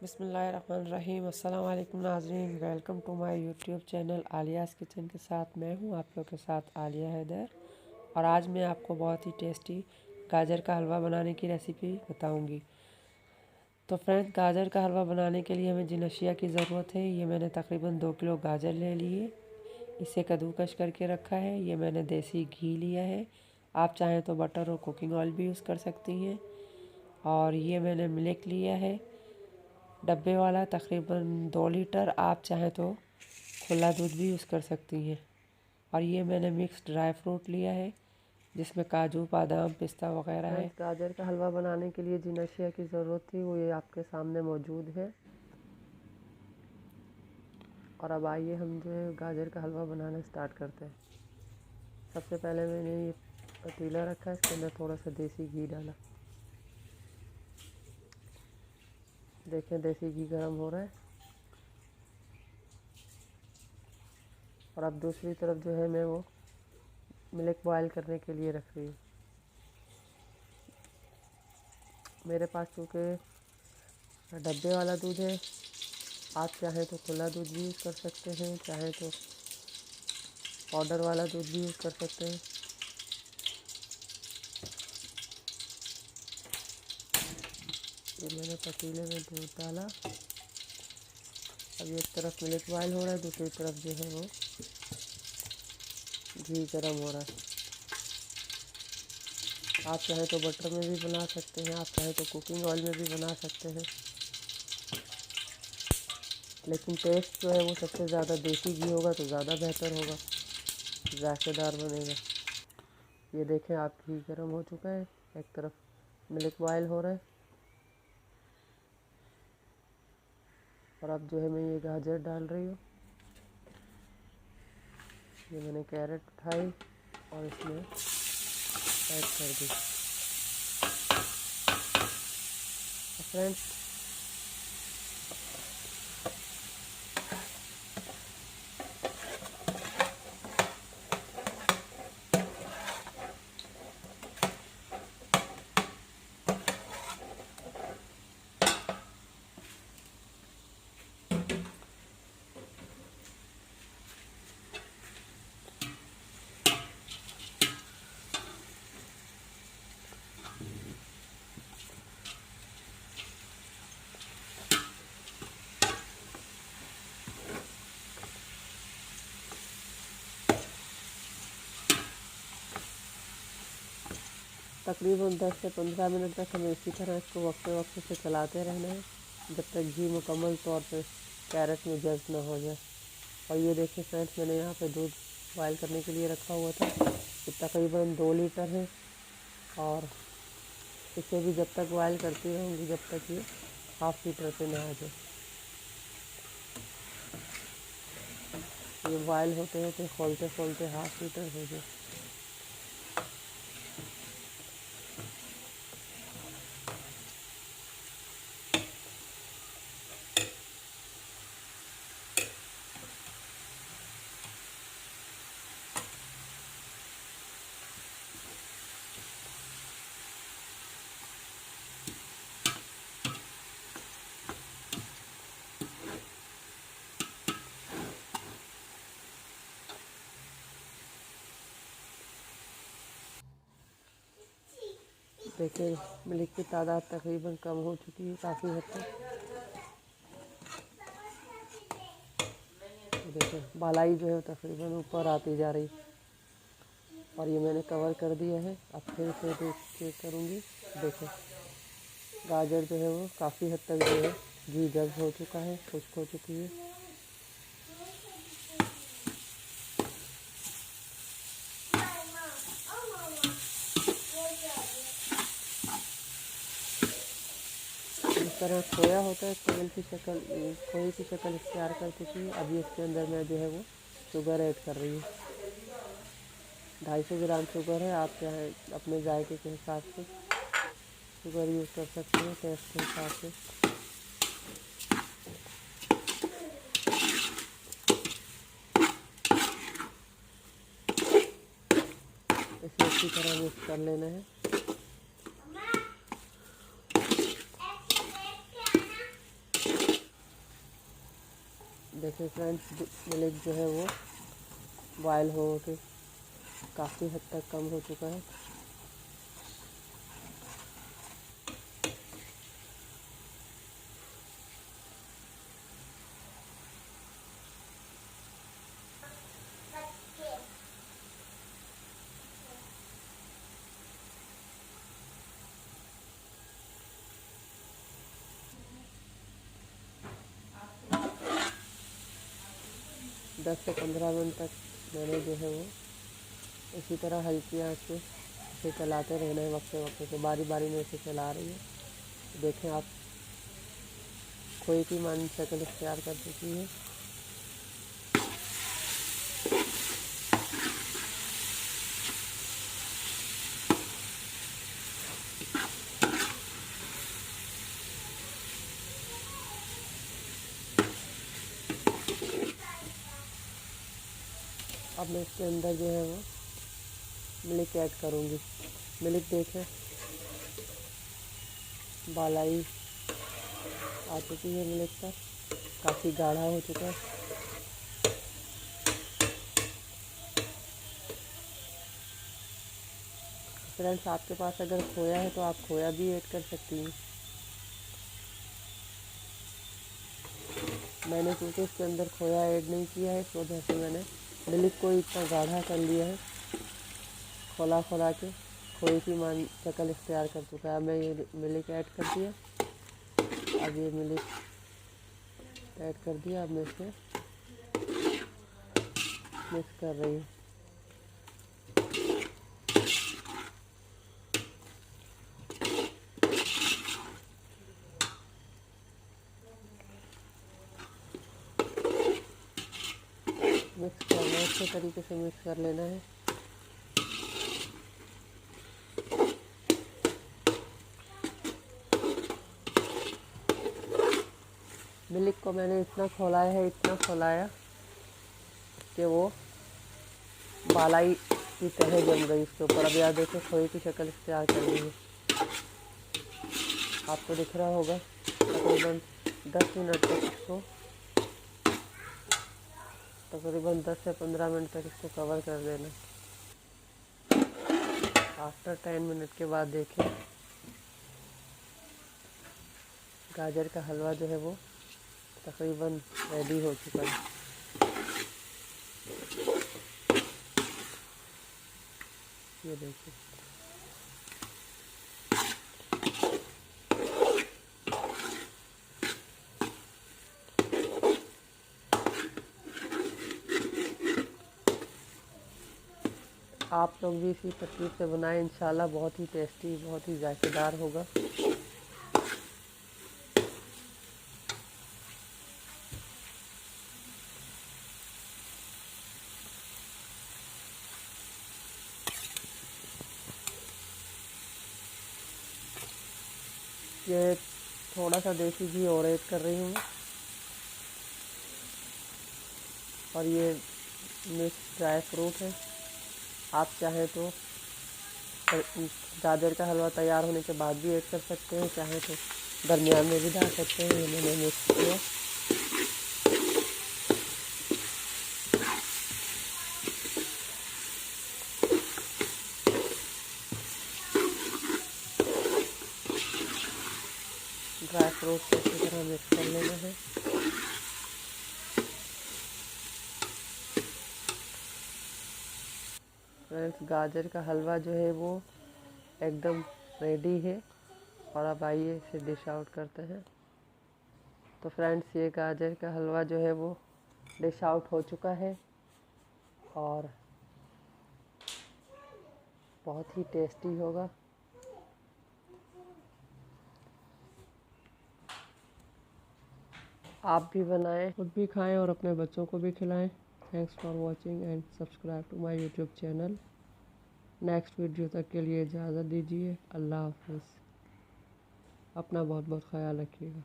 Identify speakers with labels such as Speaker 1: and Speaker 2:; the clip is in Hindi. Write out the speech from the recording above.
Speaker 1: बिस्मिल्लाहिर्रहमानिर्रहीम। अस्सलाम वालेकुम नाज़रीन, welcome to my YouTube channel Aliya's kitchen के साथ मैं हूं आप लोग के साथ आलिया हैदर। और आज मैं आपको बहुत ही टेस्टी गाजर का हलवा बनाने की रेसिपी बताऊंगी। तो फ्रेंड्स, गाजर का हलवा बनाने के लिए हमें जिन अशिया की ज़रूरत है, ये मैंने तकरीबन 2 किलो गाजर ले लिए। इसे कद्दूकश करके रखा है। ये मैंने देसी घी लिया है, आप चाहें तो बटर और कुकिंग ऑयल भी यूज़ कर सकती हैं। और ये मैंने मिल्क लिया है डब्बे वाला, तकरीबन 2 लीटर। आप चाहें तो खुला दूध भी यूज़ कर सकती हैं। और ये मैंने मिक्स ड्राई फ्रूट लिया है, जिसमें काजू, बादाम, पिस्ता वगैरह है। गाजर का हलवा बनाने के लिए जिन अशिया की ज़रूरत थी वो ये आपके सामने मौजूद है। और अब आइए हम जो है गाजर का हलवा बनाना स्टार्ट करते हैं। सबसे पहले मैंने ये पतीला रखा है, इसके अंदर थोड़ा सा देसी घी डाला। देखें, देसी घी गर्म हो रहा है। और अब दूसरी तरफ जो है मैं वो मिल्क बॉयल करने के लिए रख रही हूँ। मेरे पास चूँकि डब्बे वाला दूध है, आप चाहें तो खुला दूध भी यूज़ कर सकते हैं, चाहें तो पाउडर वाला दूध भी यूज़ कर सकते हैं। ये मैंने पतीले में दूध डाला। अब एक तरफ मिल्क बॉयल हो रहा है, दूसरी तरफ जो है वो घी गर्म हो रहा है। आप चाहें तो बटर में भी बना सकते हैं, आप चाहें तो कुकिंग ऑयल में भी बना सकते हैं, लेकिन टेस्ट जो है वो सबसे ज़्यादा देसी घी होगा तो ज़्यादा बेहतर होगा, जायकेदार बनेगा। ये देखें, आप घी गर्म हो चुका है, एक तरफ मिल्क बॉयल हो रहा है। और अब जो है मैं ये गाजर डाल रही हूँ। ये मैंने कैरेट उठाई और इसमें ऐड कर दी। फ्रेंड्स, तकरीबन 10 से 15 मिनट तक हमें इसी तरह इसको वक्त वक्त से चलाते रहना है, जब तक घी मुकम्मल तौर पे कैरेट में जज़्ब ना हो जाए। और ये देखिए फ्रेंड्स, मैंने यहाँ पे दूध बॉयल करने के लिए रखा हुआ था, ये तकरीबन 2 लीटर है। और इसे भी जब तक बॉयल करती रहूँगी जब तक ये हाफ़ लीटर पे ना आ जाए। ये बॉयल होते होते खोलते खोलते हाफ़ लीटर हो जाए। देखिए, मिल्क की तादाद तकरीबन कम हो चुकी है काफ़ी हद तक। देखिए, बालाई जो है तकरीबन ऊपर आती जा रही। और ये मैंने कवर कर दिया है। अब फिर से चेक करूँगी। देखो, गाजर जो है वो काफ़ी हद तक जो है घी जज़्ब हो चुका है, खुश्क हो चुकी है। इस तरह खोया होता है, खोए की शक्ल इख्तियार कर चुकी है। अभी इसके अंदर मैं जो है वो शुगर ऐड कर रही हूँ। 250 ग्राम शुगर है। आप चाहे अपने जायके के हिसाब से शुगर यूज़ कर सकते हैं, टेस्ट के हिसाब से। इसे अच्छी तरह मिक्स कर लेना है। देखिए फ्रेंड्स, मिल्क जो है वो बॉयल हो के काफ़ी हद तक कम हो चुका है। दस से 15 मिनट तक मैंने जो है वो इसी तरह हल्की आंच पे इसे चलाते रहना है। वक्त से बारी बारी में इसे चला रही है। देखें आप, खोए की मान शक्ल इख्तियार कर चुकी है। अब मैं इसके अंदर जो है वो मिल्क ऐड करूँगी। मिल्क देखें बालाई आ चुकी है, मिल्क पर काफ़ी गाढ़ा हो चुका है। फ्रेंड्स, आपके पास अगर खोया है तो आप खोया भी ऐड कर सकती हैं। मैंने क्योंकि इसके अंदर खोया ऐड नहीं किया है, इस वजह से मैंने मिल्क को इतना गाढ़ा कर लिया है। खोला खोला के खोए की मान शक्ल इख्तियार कर चुका है। मैं ये मिल्क ऐड कर दिया। अब ये मिल्क ऐड कर दिया। अब मैं इसे मिक्स कर रही हूँ। मिक्स करना है, अच्छे तरीके से मिक्स कर लेना है। मिल्क को मैंने इतना खौलाया कि वो बालाई की तरह जम गई इसके ऊपर। अब याद देखो खोए की शक्ल इख्तियार कर ली है। आपको दिख रहा होगा। तकरीबन 10 मिनट तक इसको तकरीबन 10 से 15 मिनट तक इसको कवर कर देना। आफ्टर 10 मिनट के बाद देखिए गाजर का हलवा जो है वो तकरीबन रेडी हो चुका है। ये देखिए, आप लोग भी इसी तरकीब से बनाएं। इंशाल्लाह बहुत ही टेस्टी, बहुत ही जायकेदार होगा। ये थोड़ा सा देसी घी और ऐड कर रही हूँ और ये मिक्स ड्राई फ्रूट है। आप चाहें तो गाजर का हलवा तैयार होने के बाद भी ऐड कर सकते हैं, चाहें तो दरमियान में भी डाल सकते हैं। ये मैंने मिक्स किया। ड्राई फ्रूट को अच्छी तरह मिक्स कर लेना है। फ्रेंड्स, गाजर का हलवा जो है वो एकदम रेडी है। और अब आइए इसे डिश आउट करते हैं। तो फ्रेंड्स, ये गाजर का हलवा जो है वो डिश आउट हो चुका है और बहुत ही टेस्टी होगा। आप भी बनाएं, खुद भी खाएं और अपने बच्चों को भी खिलाएं। Thanks for watching and subscribe to my YouTube channel. Next video तक के लिए इजाज़त दीजिए। अल्लाह हाफिज़। अपना बहुत बहुत ख्याल रखिएगा।